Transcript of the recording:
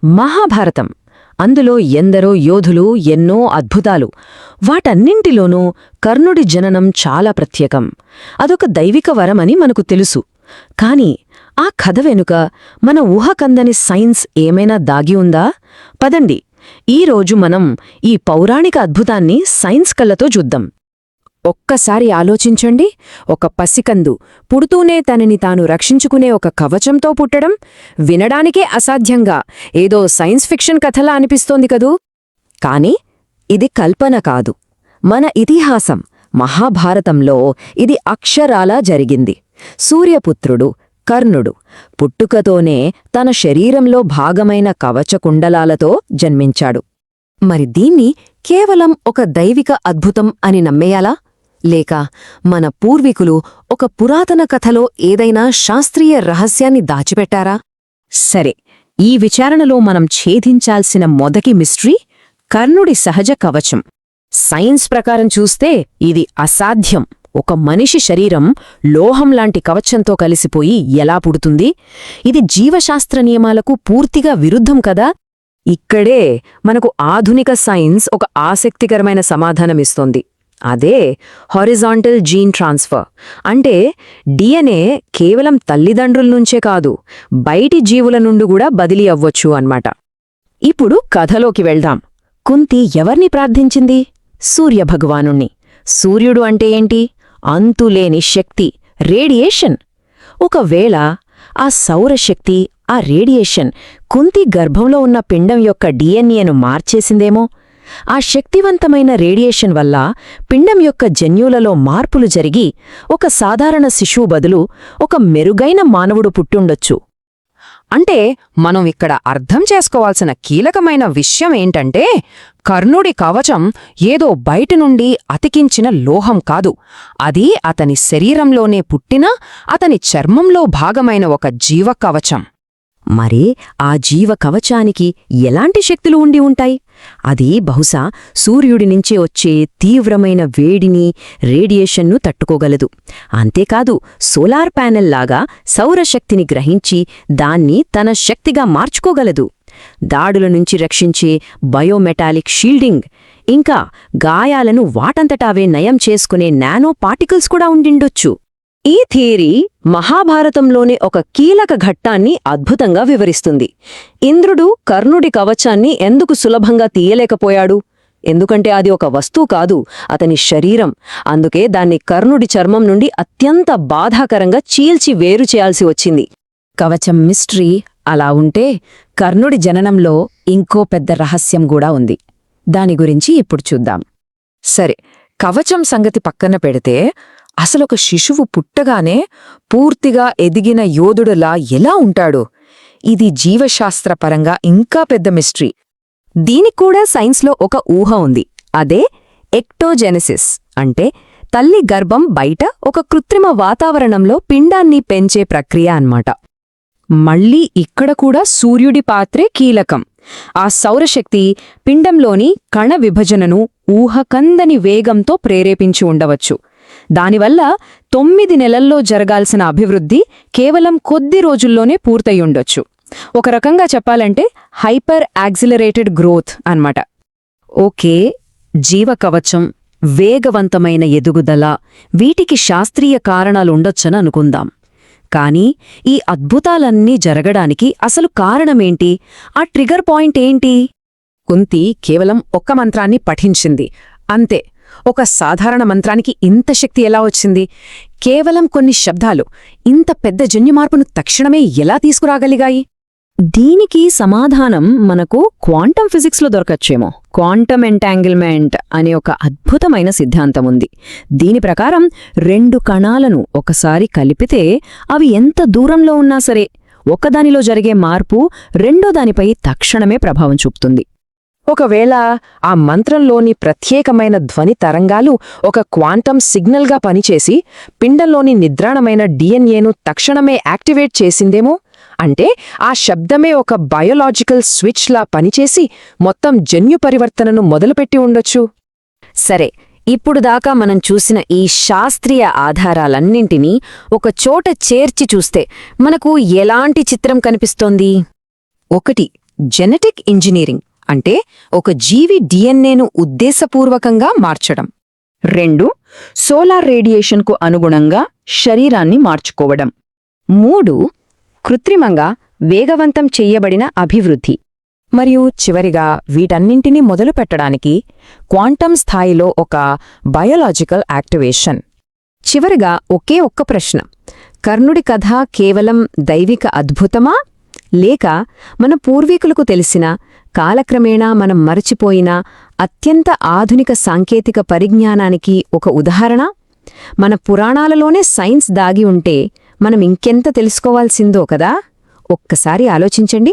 మహాభారతం. అందులో ఎందరో యోధులు, ఎన్నో అద్భుతాలు. వాటన్నింటిలోనూ కర్ణుడి జననం చాలా ప్రత్యేకం. అదొక దైవిక వరమని మనకు తెలుసు. కాని ఆ కథ వెనుక మన ఊహకందని సైన్స్ ఏమైనా దాగి ఉందా? పదండి, ఈరోజు మనం ఈ పౌరాణిక అద్భుతాన్ని సైన్స్ కళ్ళతో చూద్దాం. ఒక్కసారి ఆలోచించండి. ఒక పసికందు పుడుతూనే తనని తాను రక్షించుకునే ఒక కవచంతో పుట్టడం వినడానికే అసాధ్యంగా ఏదో సైన్స్ ఫిక్షన్ కథలా అనిపిస్తోంది కదూ. కాని ఇది కల్పన కాదు, మన ఇతిహాసం. మహాభారతంలో ఇది అక్షరాలా జరిగింది. సూర్యపుత్రుడు కర్ణుడు పుట్టుకతోనే తన శరీరంలో భాగమైన కవచకుండలాలతో జన్మించాడు. మరి దీన్ని కేవలం ఒక దైవిక అద్భుతం అని నమ్మేయాలా? లేక మన పూర్వీకులు ఒక పురాతన కథలో ఏదైనా శాస్త్రీయ రహస్యాన్ని దాచిపెట్టారా? సరే, ఈ విచారణలో మనం ఛేదించాల్సిన మొదటి మిస్టరీ కర్ణుడి సహజ కవచం. సైన్స్ ప్రకారం చూస్తే ఇది అసాధ్యం. ఒక మనిషి శరీరం లోహంలాంటి కవచంతో కలిసిపోయి ఎలా పుడుతుంది? ఇది జీవశాస్త్ర నియమాలకు పూర్తిగా విరుద్ధం కదా. ఇక్కడే మనకు ఆధునిక సైన్స్ ఒక ఆసక్తికరమైన సమాధానమిస్తోంది. అదే హారిజాంటల్ జీన్ ట్రాన్స్ఫర్. అంటే డిఎన్ఏ కేవలం తల్లిదండ్రుల నుంచే కాదు, బయటి జీవుల నుండి కూడా బదిలీ అవ్వొచ్చు అన్నమాట. ఇప్పుడు కథలోకి వెళ్దాం. కుంతి ఎవర్ని ప్రార్థించింది? సూర్యభగవానుణ్ణి. సూర్యుడు అంటే ఏంటి? అంతులేని శక్తి, రేడియేషన్. ఒకవేళ ఆ సౌరశక్తి, ఆ రేడియేషన్ కుంతి గర్భంలో ఉన్న పిండం యొక్క డిఎన్ఏను మార్చేసిందేమో. ఆ శక్తివంతమైన రేడియేషన్ వల్ల పిండం యొక్క జన్యువులలో మార్పులు జరిగి ఒక సాధారణ శిశువు బదులు ఒక మెరుగైన మానవుడు పుట్టుండొచ్చు. అంటే మనం ఇక్కడ అర్థం చేసుకోవాల్సిన కీలకమైన విషయం ఏంటంటే, కర్ణుడి కవచం ఏదో బయట నుండి అతికించిన లోహం కాదు. అది అతని శరీరంలోనే పుట్టిన, అతని చర్మంలో భాగమైన ఒక జీవ కవచం. మరి ఆ జీవ కవచానికి ఎలాంటి శక్తులు ఉండి ఉంటాయి? అది బహుశా సూర్యుడి నుంచి వచ్చే తీవ్రమైన వేడిని, రేడియేషన్ను తట్టుకోగలదు. అంతేకాదు, సోలార్ ప్యానెల్లాగా సౌరశక్తిని గ్రహించి దాన్ని తన శక్తిగా మార్చుకోగలదు. దాడుల నుంచి రక్షించే బయోమెటాలిక్ షీల్డింగ్, ఇంకా గాయాలను వాటంతటావే నయం చేసుకునే నానో పార్టికల్స్ కూడా ఉండిండొచ్చు. ఈ థియరీ మహాభారతంలోని ఒక కీలక ఘట్టాన్ని అద్భుతంగా వివరిస్తుంది. ఇంద్రుడు కర్ణుడి కవచాన్ని ఎందుకు సులభంగా తీయలేకపోయాడు? ఎందుకంటే అది ఒక వస్తువు కాదు, అతని శరీరం. అందుకే దాన్ని కర్ణుడి చర్మం నుండి అత్యంత బాధాకరంగా చీల్చి వేరు చేయాల్సి వచ్చింది. కవచం మిస్టరీ అలా ఉంటే, కర్ణుడి జననంలో ఇంకో పెద్ద రహస్యం కూడా ఉంది. దాని గురించి ఇప్పుడు చూద్దాం. సరే, కవచం సంగతి పక్కన పెడితే, అసలొక శిశువు పుట్టగానే పూర్తిగా ఎదిగిన యోధుడులా ఎలా ఉంటాడు? ఇది జీవశాస్త్రపరంగా ఇంకా పెద్ద మిస్టరీ. దీనిక్కూడా సైన్స్లో ఒక ఊహ ఉంది. అదే ఎక్టోజెనెసిస్. అంటే తల్లి గర్భం బయట ఒక కృత్రిమ వాతావరణంలో పిండాన్ని పెంచే ప్రక్రియ అన్నమాట. మళ్ళీ ఇక్కడ కూడా సూర్యుడి పాత్రే కీలకం. ఆ సౌరశక్తి పిండంలోని కణ విభజనను ఊహకందని వేగంతో ప్రేరేపించి ఉండవచ్చు. దానివల్ల 9 నెలల్లో జరగాల్సిన అభివృద్ధి కేవలం కొద్ది రోజుల్లోనే పూర్తయ్యుండొచ్చు. ఒక రకంగా చెప్పాలంటే హైపర్ యాక్సిలరేటెడ్ గ్రోత్ అన్నమాట. ఓకే, జీవకవచం, వేగవంతమైన ఎదుగుదల, వీటికి శాస్త్రీయ కారణాలుండొచ్చని అనుకుందాం. కాని ఈ అద్భుతాలన్నీ జరగడానికి అసలు కారణమేంటి? ఆ ట్రిగర్ పాయింట్ ఏంటి? కుంతి కేవలం ఒక్క మంత్రాన్ని పఠించింది, అంతే. ఒక సాధారణ మంత్రానికి ఇంత శక్తి ఎలా వచ్చింది? కేవలం కొన్ని శబ్దాలు ఇంత పెద్ద జన్యుమార్పును తక్షణమే ఎలా తీసుకురాగలిగాయి? దీనికి సమాధానం మనకు క్వాంటం ఫిజిక్స్లో దొరకచ్చేమో. క్వాంటం ఎంటాంగిల్మెంట్ అనే ఒక అద్భుతమైన సిద్ధాంతం ఉంది. దీని ప్రకారం 2 కణాలను ఒకసారి కలిపితే అవి ఎంత దూరంలో ఉన్నా సరే ఒకదానిలో జరిగే మార్పు రెండో దానిపై తక్షణమే ప్రభావం చూపుతుంది. ఒకవేళ ఆ మంత్రంలోని ప్రత్యేకమైన ధ్వని తరంగాలు ఒక క్వాంటం సిగ్నల్గా పనిచేసి పిండంలోని నిద్రాణమైన డిఎన్ఏను తక్షణమే యాక్టివేట్ చేసిందేమో. అంటే ఆ శబ్దమే ఒక బయోలాజికల్ స్విచ్లా పనిచేసి మొత్తం జన్యు పరివర్తనను మొదలుపెట్టి ఉండొచ్చు. సరే, ఇప్పుడు దాకా మనం చూసిన ఈ శాస్త్రీయ ఆధారాలన్నింటినీ ఒక చోట చేర్చి చూస్తే మనకు ఎలాంటి చిత్రం కనిపిస్తోంది? 1. జెనెటిక్ ఇంజనీరింగ్ అంటే ఒక జీవి డిఎన్ఏను ఉద్దేశపూర్వకంగా మార్చడం. 2 సోలార్ రేడియేషన్కు అనుగుణంగా శరీరాన్ని మార్చుకోవడం. 3 కృత్రిమంగా వేగవంతం చెయ్యబడిన అభివృద్ధి. మరియు చివరిగా వీటన్నింటినీ మొదలుపెట్టడానికి క్వాంటం స్థాయిలో ఒక బయోలాజికల్ యాక్టివేషన్. చివరిగా ఒకే ఒక్క ప్రశ్న: కర్ణుడి కథ కేవలం దైవిక అద్భుతమా, లేక మన పూర్వీకులకు తెలిసిన, కాలక్రమేణా మనం మరచిపోయిన అత్యంత ఆధునిక సాంకేతిక పరిజ్ఞానానికి ఒక ఉదాహరణ? మన పురాణాలలోనే సైన్స్ దాగి ఉంటే మనం ఇంకెంత తెలుసుకోవాల్సిందో కదా. ఒక్కసారి ఆలోచించండి.